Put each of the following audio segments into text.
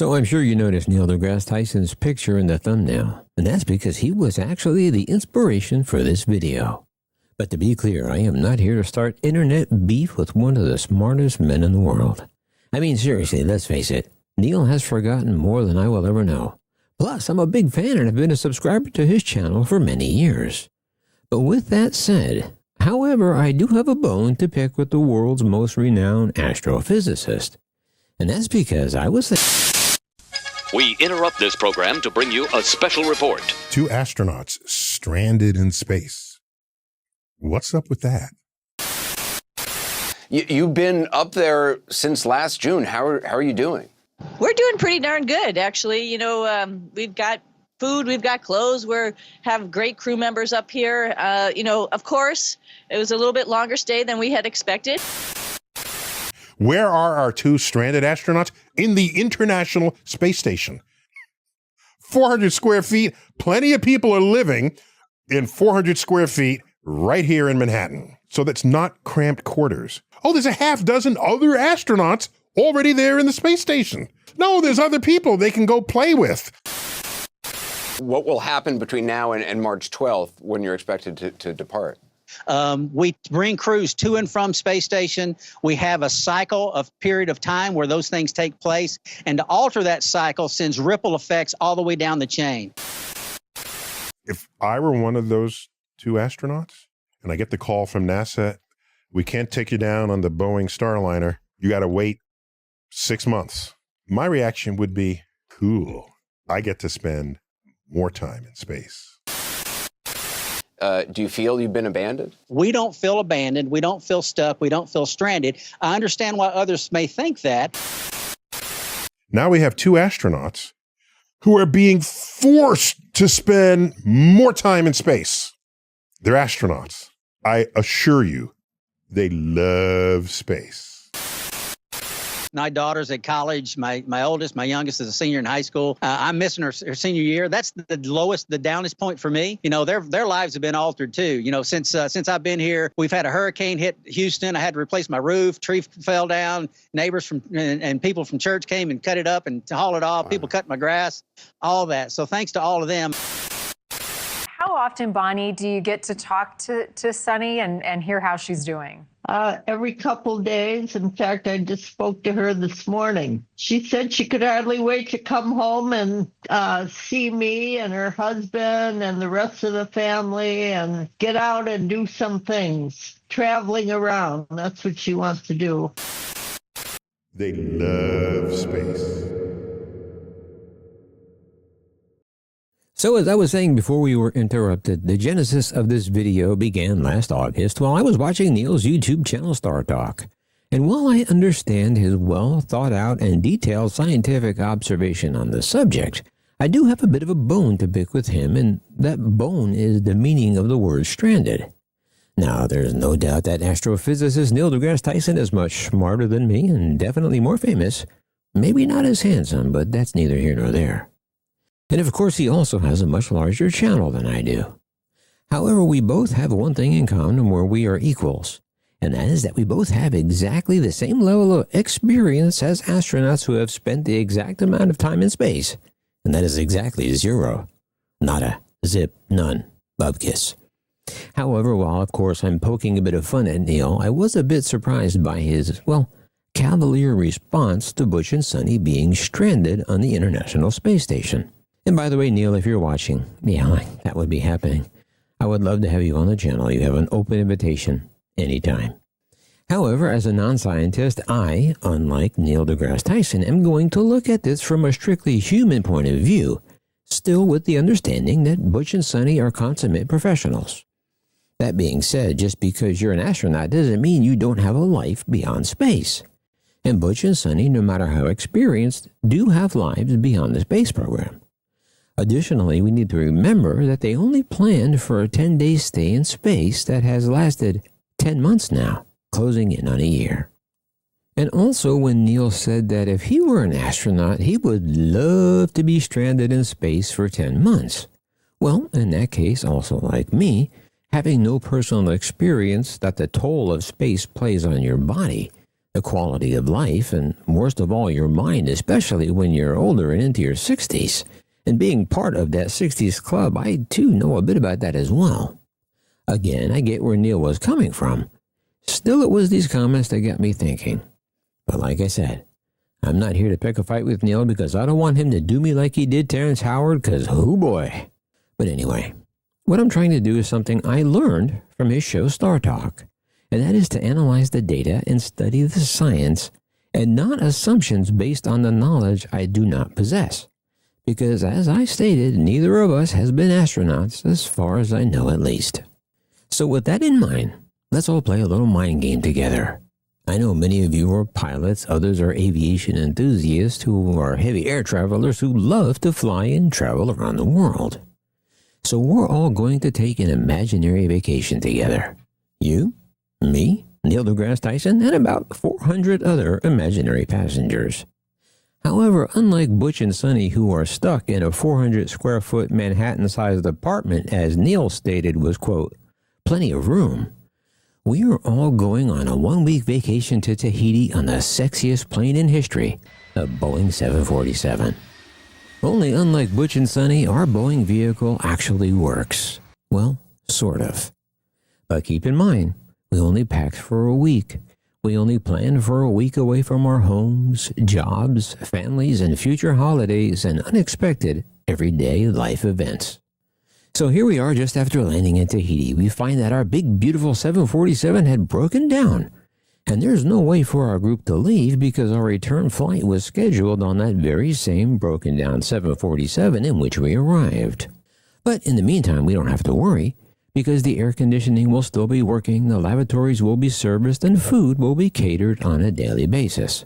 So I'm sure you noticed Neil Degrasse Tyson's picture in the thumbnail, and that's because he was actually the inspiration for this video. But to be clear, I am not here to start internet beef with one of the smartest men in the world. I mean, seriously, let's face it, Neil has forgotten more than I will ever know. Plus, I'm a big fan and have been a subscriber to his channel for many years. But with that said, however, I do have a bone to pick with the world's most renowned astrophysicist. And that's because I was We interrupt this program to bring you a special report. 2 astronauts stranded in space. What's up with that? You've been up there since last June. How are you doing? We're doing pretty darn good, actually. You know, we've got food, we've got clothes. We have great crew members up here. You know, of course, it was a little bit longer stay than we had expected. Where are our 2 stranded astronauts? In the International Space Station. 400 square feet. Plenty of people are living in 400 square feet right here in Manhattan. So that's not cramped quarters. Oh, there's a half dozen other astronauts already there in the space station. No, there's other people they can go play with. What will happen between now and March 12th when you're expected to depart? We bring crews to and from space station. We have a cycle of period of time where those things take place. And to alter that cycle sends ripple effects all the way down the chain. If I were one of those 2 astronauts and I get the call from NASA, we can't take you down on the Boeing Starliner. You got to wait 6 months. My reaction would be, cool. I get to spend more time in space. Do you feel you've been abandoned? We don't feel abandoned. We don't feel stuck. We don't feel stranded. I understand why others may think that. Now we have 2 astronauts who are being forced to spend more time in space. They're astronauts. I assure you, they love space. My daughter's at college. My oldest, my youngest is a senior in high school. I'm missing her senior year. That's the lowest, the downest point for me. You know, their lives have been altered too. You know, since I've been here, we've had a hurricane hit Houston. I had to replace my roof. Tree fell down. Neighbors from and people from church came and cut it up and hauled it off. People cut my grass, all that. So thanks to all of them. How often, Bonnie, do you get to talk to Sunny and hear how she's doing? Every couple days. In fact, I just spoke to her this morning. She said she could hardly wait to come home and see me and her husband and the rest of the family and get out and do some things. Traveling around. That's what she wants to do. They love space. So as I was saying before we were interrupted, the genesis of this video began last August while I was watching Neil's YouTube channel Star Talk. And while I understand his well thought out and detailed scientific observation on the subject, I do have a bit of a bone to pick with him, and that bone is the meaning of the word stranded. Now, there's no doubt that astrophysicist Neil Degrasse Tyson is much smarter than me and definitely more famous. Maybe not as handsome, but that's neither here nor there. And of course, he also has a much larger channel than I do. However, we both have one thing in common where we are equals, and that is that we both have exactly the same level of experience as astronauts who have spent the exact amount of time in space, and that is exactly 0. Nada, zip, none, bubkiss. However, while of course I'm poking a bit of fun at Neil, I was a bit surprised by his, cavalier response to Butch and Sunny being stranded on the International Space Station. And by the way, Neil, if you're watching, that would be happening. I would love to have you on the channel. You have an open invitation anytime. However, as a non-scientist, I, unlike Neil Degrasse Tyson, am going to look at this from a strictly human point of view, still with the understanding that Butch and Sunny are consummate professionals. That being said, just because you're an astronaut doesn't mean you don't have a life beyond space. And Butch and Sunny, no matter how experienced, do have lives beyond the space program. Additionally, we need to remember that they only planned for a 10-day stay in space that has lasted 10 months now, closing in on a year. And also when Neil said that if he were an astronaut, he would love to be stranded in space for 10 months. Well, in that case, also like me, having no personal experience that the toll of space plays on your body, the quality of life, and worst of all, your mind, especially when you're older and into your 60s. And being part of that 60s club, I too know a bit about that as well. Again, I get where Neal was coming from. Still, it was these comments that got me thinking. But like I said, I'm not here to pick a fight with Neal because I don't want him to do me like he did Terrence Howard, because oh boy. But anyway, what I'm trying to do is something I learned from his show Star Talk, and that is to analyze the data and study the science and not assumptions based on the knowledge I do not possess. Because as I stated, neither of us has been astronauts, as far as I know at least. So with that in mind, let's all play a little mind game together. I know many of you are pilots, others are aviation enthusiasts who are heavy air travelers who love to fly and travel around the world. So we're all going to take an imaginary vacation together. You, me, Neil Degrasse Tyson, and about 400 other imaginary passengers. However, unlike Butch and Sunny, who are stuck in a 400 square foot Manhattan-sized apartment, as Neal stated was, quote, plenty of room, we are all going on a 1-week vacation to Tahiti on the sexiest plane in history, a Boeing 747. Only unlike Butch and Sunny, our Boeing vehicle actually works. Well, sort of. But keep in mind, we only packed for a week. We only planned for a week away from our homes, jobs, families, and future holidays and unexpected everyday life events. So here we are just after landing in Tahiti. We find that our big, beautiful 747 had broken down. And there's no way for our group to leave because our return flight was scheduled on that very same broken down 747 in which we arrived. But in the meantime, we don't have to worry because the air conditioning will still be working, the lavatories will be serviced, and food will be catered on a daily basis.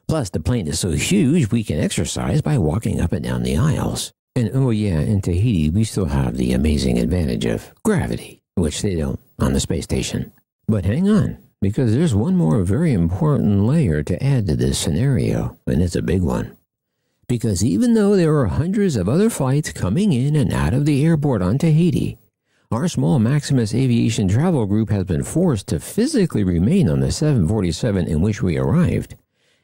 Plus, the plane is so huge we can exercise by walking up and down the aisles. And oh yeah, in Tahiti, we still have the amazing advantage of gravity, which they don't on the space station. But hang on, because there's one more very important layer to add to this scenario, and it's a big one. Because even though there are hundreds of other flights coming in and out of the airport on Tahiti, our small Maximus Aviation travel group has been forced to physically remain on the 747 in which we arrived,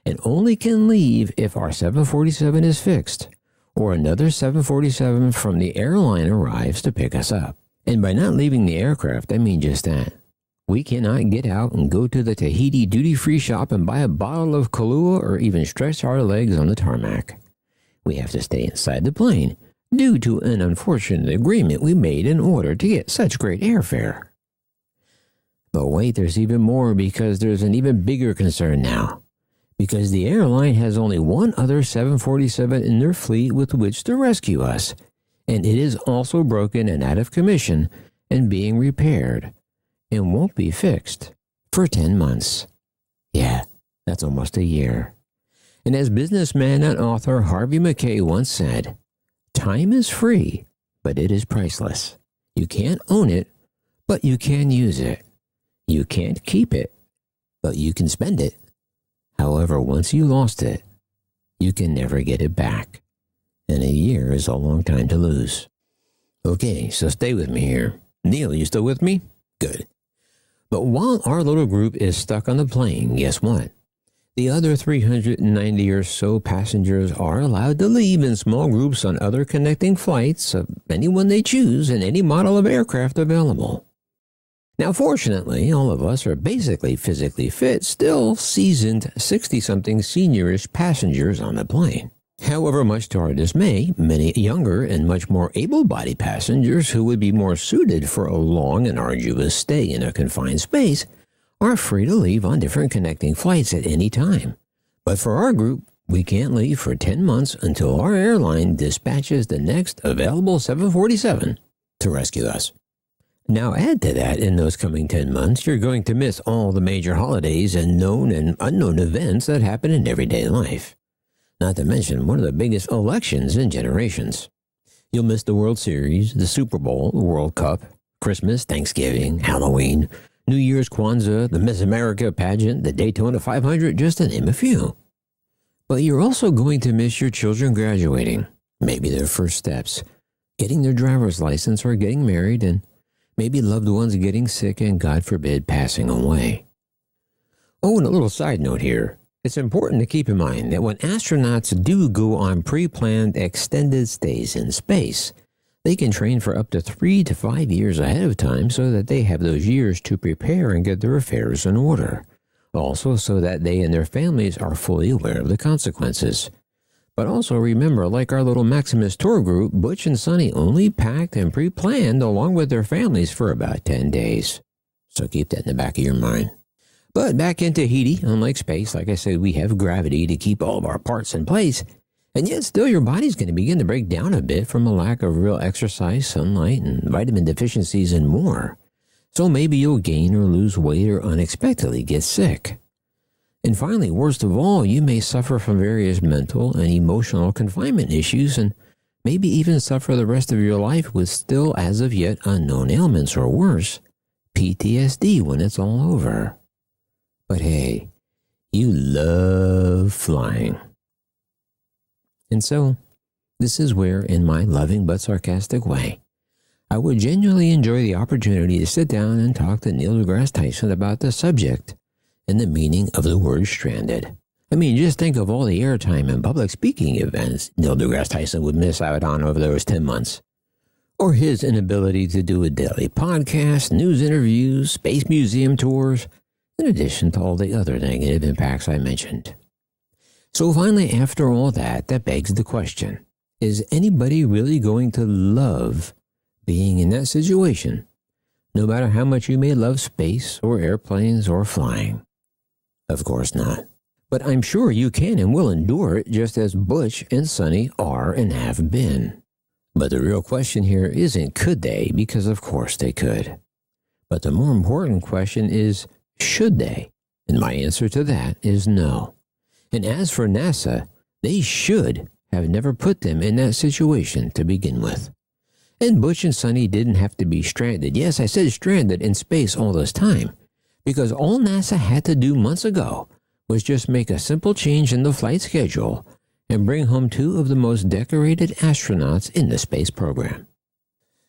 and only can leave if our 747 is fixed, or another 747 from the airline arrives to pick us up. And by not leaving the aircraft, I mean just that. We cannot get out and go to the Tahiti duty-free shop and buy a bottle of Kahlua or even stretch our legs on the tarmac. We have to stay inside the plane due to an unfortunate agreement we made in order to get such great airfare. But wait, there's even more because there's an even bigger concern now. Because the airline has only one other 747 in their fleet with which to rescue us, and it is also broken and out of commission and being repaired, and won't be fixed for 10 months. Yeah, that's almost a year. And as businessman and author Harvey Mackay once said, time is free, but it is priceless. You can't own it, but you can use it. You can't keep it, but you can spend it. However, once you lost it, you can never get it back. And a year is a long time to lose. Okay, so stay with me here. Neal, you still with me? Good. But while our little group is stuck on the plane, guess what? The other 390 or so passengers are allowed to leave in small groups on other connecting flights of anyone they choose and any model of aircraft available. Now, fortunately, all of us are basically physically fit, still seasoned 60-something seniorish passengers on the plane. However, much to our dismay, many younger and much more able-bodied passengers who would be more suited for a long and arduous stay in a confined space are free to leave on different connecting flights at any time. But for our group, we can't leave for 10 months until our airline dispatches the next available 747 to rescue us. Now add to that, in those coming 10 months, you're going to miss all the major holidays and known and unknown events that happen in everyday life. Not to mention one of the biggest elections in generations. You'll miss the World Series, the Super Bowl, the World Cup, Christmas, Thanksgiving, Halloween, New Year's, Kwanzaa, the Miss America pageant, the Daytona 500, just to name a few. But you're also going to miss your children graduating, maybe their first steps, getting their driver's license or getting married, and maybe loved ones getting sick and, God forbid, passing away. Oh, and a little side note here. It's important to keep in mind that when astronauts do go on pre-planned extended stays in space, they can train for up to 3 to 5 years ahead of time so that they have those years to prepare and get their affairs in order. Also so that they and their families are fully aware of the consequences. But also remember, like our little Maximus tour group, Butch and Sunny only packed and pre-planned along with their families for about 10 days. So keep that in the back of your mind. But back in Tahiti, unlike space, like I said, we have gravity to keep all of our parts in place. And yet still your body's going to begin to break down a bit from a lack of real exercise, sunlight, and vitamin deficiencies and more. So maybe you'll gain or lose weight or unexpectedly get sick. And finally, worst of all, you may suffer from various mental and emotional confinement issues and maybe even suffer the rest of your life with still as of yet unknown ailments or worse, PTSD when it's all over. But hey, you love flying. And so, this is where, in my loving but sarcastic way, I would genuinely enjoy the opportunity to sit down and talk to Neil Degrasse Tyson about the subject and the meaning of the word stranded. I mean, just think of all the airtime and public speaking events Neil Degrasse Tyson would miss out on over those 10 months. Or his inability to do a daily podcast, news interviews, space museum tours, in addition to all the other negative impacts I mentioned. So finally, after all that begs the question, is anybody really going to love being in that situation, no matter how much you may love space or airplanes or flying? Of course not. But I'm sure you can and will endure it just as Butch and Sunny are and have been. But the real question here isn't could they, because of course they could. But the more important question is, should they? And my answer to that is no. And as for NASA, they should have never put them in that situation to begin with. And Butch and Sunny didn't have to be stranded. Yes, I said stranded in space all this time, because all NASA had to do months ago was just make a simple change in the flight schedule and bring home 2 of the most decorated astronauts in the space program.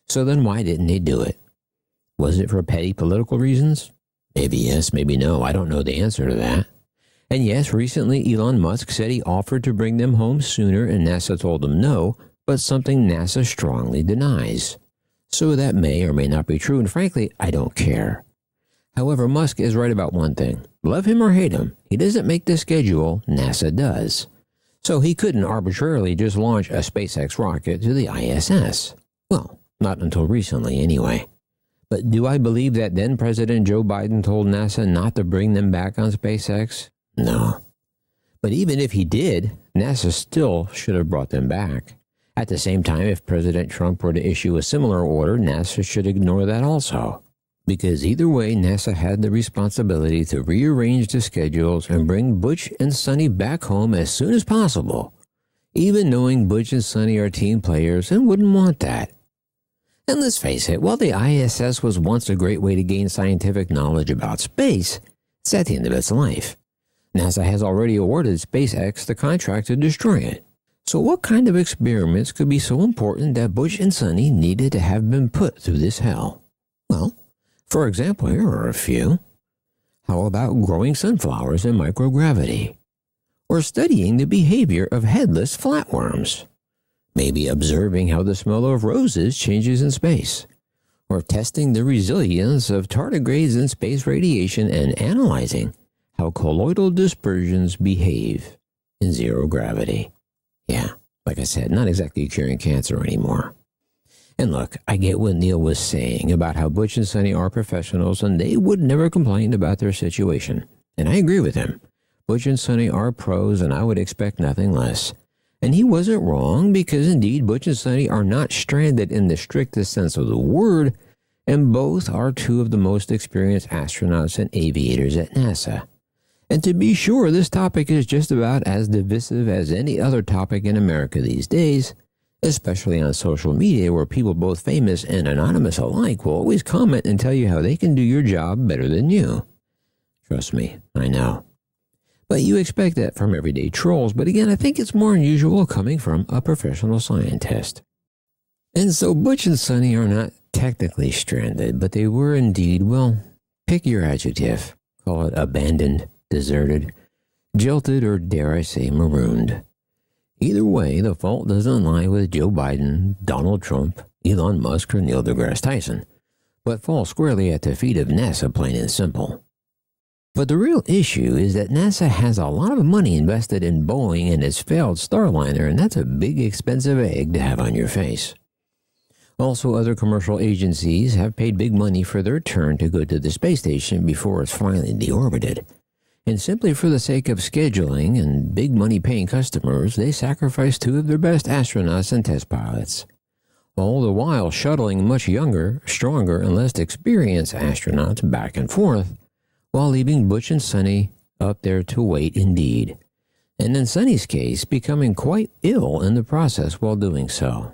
So then why didn't they do it? Was it for petty political reasons? Maybe yes, maybe no. I don't know the answer to that. And yes, recently Elon Musk said he offered to bring them home sooner and NASA told him no, but something NASA strongly denies. So that may or may not be true, and frankly, I don't care. However, Musk is right about one thing. Love him or hate him, he doesn't make the schedule, NASA does. So he couldn't arbitrarily just launch a SpaceX rocket to the ISS. Well, not until recently anyway. But do I believe that then President Joe Biden told NASA not to bring them back on SpaceX? No. But even if he did, NASA still should have brought them back. At the same time, if President Trump were to issue a similar order, NASA should ignore that also. Because either way, NASA had the responsibility to rearrange the schedules and bring Butch and Sunny back home as soon as possible, even knowing Butch and Sunny are team players and wouldn't want that. And let's face it, while the ISS was once a great way to gain scientific knowledge about space, it's at the end of its life. NASA has already awarded SpaceX the contract to destroy it. So what kind of experiments could be so important that Butch and Sunny needed to have been put through this hell? Well, for example, here are a few. How about growing sunflowers in microgravity? Or studying the behavior of headless flatworms? Maybe observing how the smell of roses changes in space? Or testing the resilience of tardigrades in space radiation and analyzing how colloidal dispersions behave in zero gravity? Yeah, like I said, not exactly curing cancer anymore. And look, I get what Neal was saying about how Butch and Sunny are professionals and they would never complain about their situation. And I agree with him. Butch and Sunny are pros and I would expect nothing less. And he wasn't wrong because indeed Butch and Sunny are not stranded in the strictest sense of the word, and both are 2 of the most experienced astronauts and aviators at NASA. And to be sure, this topic is just about as divisive as any other topic in America these days, especially on social media where people both famous and anonymous alike will always comment and tell you how they can do your job better than you. Trust me, I know. But you expect that from everyday trolls, but again, I think it's more unusual coming from a professional scientist. And so Butch and Sunny are not technically stranded, but they were indeed, well, pick your adjective. Call it abandoned, deserted, jilted, or dare I say marooned. Either way, the fault doesn't lie with Joe Biden, Donald Trump, Elon Musk, or Neil deGrasse Tyson, but falls squarely at the feet of NASA, plain and simple. But the real issue is that NASA has a lot of money invested in Boeing and its failed Starliner, and that's a big expensive egg to have on your face. Also, other commercial agencies have paid big money for their turn to go to the space station before it's finally deorbited. And simply for the sake of scheduling and big money paying customers, they sacrifice 2 of their best astronauts and test pilots, all the while shuttling much younger, stronger, and less experienced astronauts back and forth, while leaving Butch and Sunny up there to wait indeed, and in Sunny's case, becoming quite ill in the process while doing so.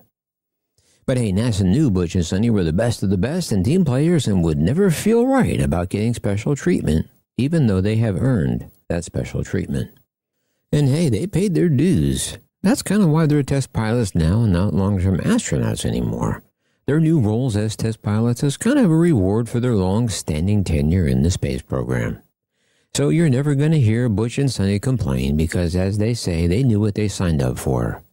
But hey, NASA knew Butch and Sunny were the best of the best and team players and would never feel right about getting special treatment, even though they have earned that special treatment. And hey, they paid their dues. That's kind of why they're test pilots now and not long-term astronauts anymore. Their new roles as test pilots is kind of a reward for their long-standing tenure in the space program. So you're never going to hear Butch and Sunny complain because, as they say, they knew what they signed up for.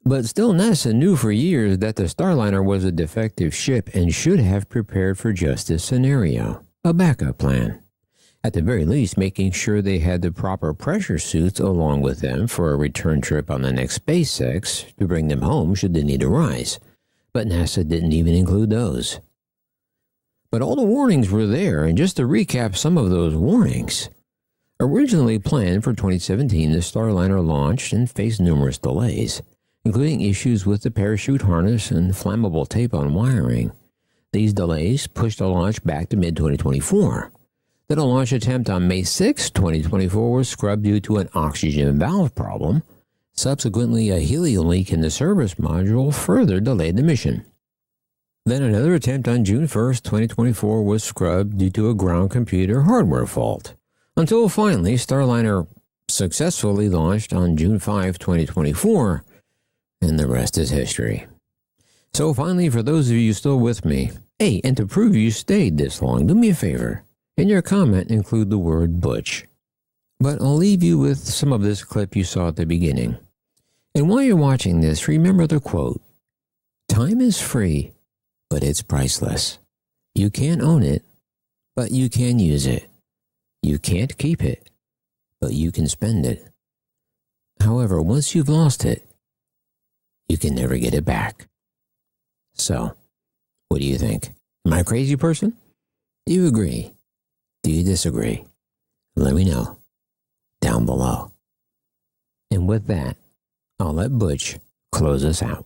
But still, NASA knew for years that the Starliner was a defective ship and should have prepared for just this scenario, a backup plan. At the very least, making sure they had the proper pressure suits along with them for a return trip on the next Spacex to bring them home should the need arise. But NASA didn't even include those. But all the warnings were there, and just to recap some of those warnings. Originally planned for 2017, the Starliner launched and faced numerous delays, including issues with the parachute harness and flammable tape on wiring. These delays pushed the launch back to mid-2024. Then a launch attempt on May 6, 2024 was scrubbed due to an oxygen valve problem. Subsequently, a helium leak in the service module further delayed the mission. Then another attempt on June 1, 2024 was scrubbed due to a ground computer hardware fault, until finally Starliner successfully launched on June 5, 2024, and the rest is history. So finally, for those of you still with me, hey, and to prove you stayed this long, do me a favor. In your comment, include the word Butch. But I'll leave you with some of this clip you saw at the beginning. And while you're watching this, remember the quote, "Time is free, but it's priceless. You can't own it, but you can use it. You can't keep it, but you can spend it. However, once you've lost it, you can never get it back." So, what do you think? Am I a crazy person? Do you agree? Do you disagree? Let me know down below. And with that, I'll let Butch close us out.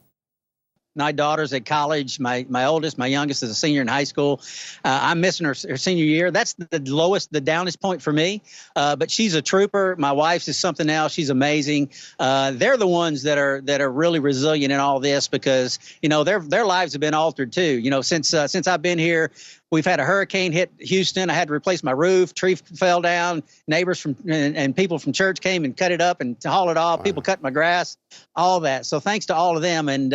My daughter's at college. My oldest, my youngest is a senior in high school. I'm missing her senior year. That's the lowest, the downest point for me. But she's a trooper. My wife's is something else. She's amazing. They're the ones that are really resilient in all this because, you know, their lives have been altered too. You know, since I've been here, we've had a hurricane hit Houston. I had to replace my roof. Tree fell down. Neighbors and people from church came and cut it up and to haul it off. Wow. People cut my grass, all that. So thanks to all of them. And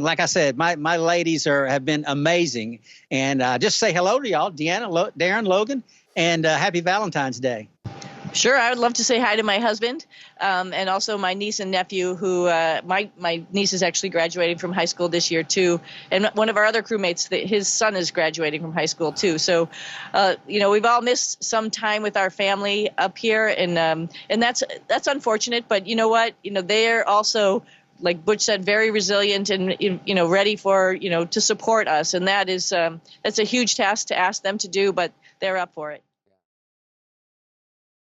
like I said, my ladies have been amazing. And just say hello to y'all, Deanna, Darren, Logan, and happy Valentine's Day. Sure, I would love to say hi to my husband and also my niece and nephew who my niece is actually graduating from high school this year too. And one of our other crewmates, his son is graduating from high school too. So, you know, we've all missed some time with our family up here and that's unfortunate. But you know what? You know, they're also, like Butch said, very resilient and, you know, ready for, you know, to support us. And that is, that's a huge task to ask them to do, but they're up for it.